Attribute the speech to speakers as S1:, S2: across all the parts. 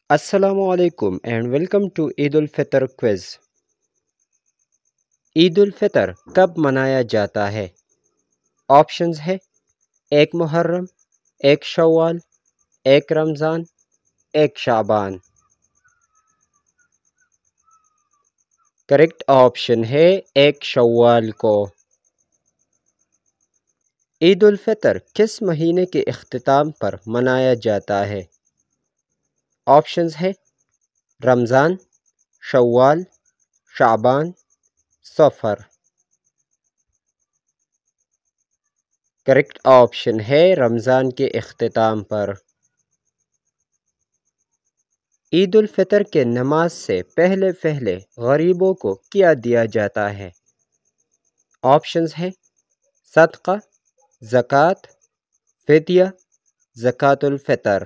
S1: السلام علیکم and welcome to Eid al-Fitr quiz. Eid al-Fitr کب منایا جاتا ہے؟ آپشنز ہے 1 محرم، 1 شوال، 1 رمضان، 1 شعبان۔ کریکٹ آپشن ہے 1 شوال کو۔ عید الفطر کس مہینے کے اختتام پر منایا جاتا ہے؟ آپشنز ہے رمضان، شوال، شعبان، صفر۔ کریکٹ آپشن ہے رمضان کے اختتام پر۔ عید الفطر کے نماز سے پہلے غریبوں کو کیا دیا جاتا ہے؟ آپشنز ہے صدقہ، زکوٰۃ، فدیہ، زکوٰۃ الفطر۔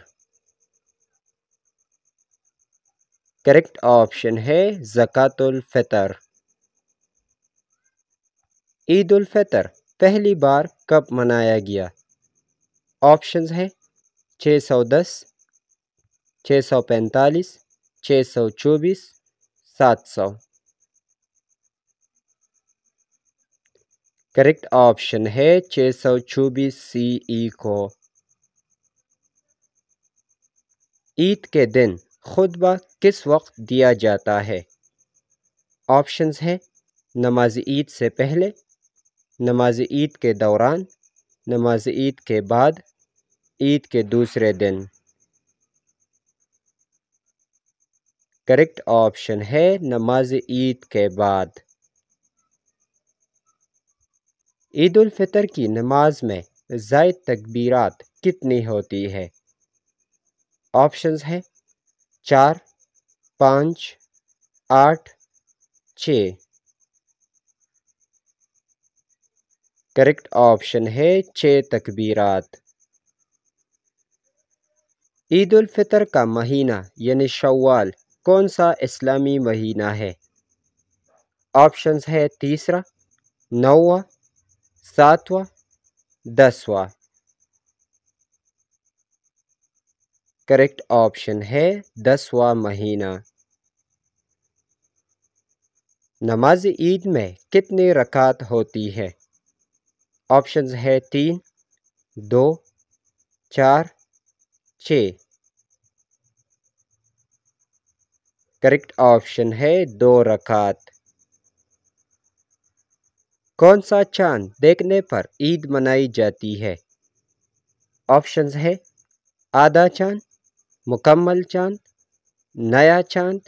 S1: کریکٹ آپشن ہے زکوٰۃ الفطر۔ عید الفطر پہلی بار کب منایا گیا؟ آپشنز ہے 610، 645، 624، 700۔ کریکٹ آپشن ہے 624 CE کو۔ عید کے دن خطبہ کس وقت دیا جاتا ہے؟ آپشنز ہے نماز عید سے پہلے، نماز عید کے دوران، نماز عید کے بعد، عید کے دوسرے دن۔ کریکٹ آپشن ہے نماز عید کے بعد۔ عید الفطر کی نماز میں زائد تکبیرات کتنی ہوتی ہے؟ آپشنز ہے 4، 5، 8، 6۔ کریکٹ آپشن ہے 6 تکبیرات۔ عید الفطر کا مہینہ یعنی شوال کون سا اسلامی مہینہ ہے؟ آپشنز ہے 3، 9، 7، 10۔ کریکٹ آپشن ہے 10واں مہینہ۔ نماز عید میں کتنی رکعت ہوتی ہے؟ آپشنز ہے 3، 2، 4، 6۔ کریکٹ آپشن ہے 2 رکعت۔ کون سا چاند دیکھنے پر عید منائی جاتی ہے؟ آپشنز ہے آدھا چاند، مکمل چاند، نیا چاند۔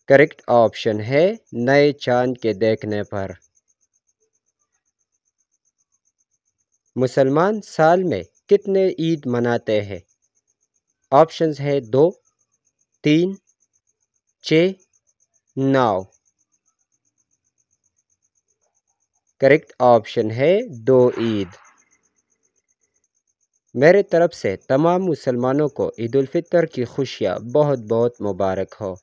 S1: کریکٹ آپشن ہے نئے چاند کے دیکھنے پر۔ مسلمان سال میں کتنے عید مناتے ہیں؟ آپشنز ہے 2، 3، 6، 9۔ کریکٹ آپشن ہے 2 عید۔ میرے طرف سے تمام مسلمانوں کو عید الفطر کی خوشیاں بہت بہت مبارک ہو۔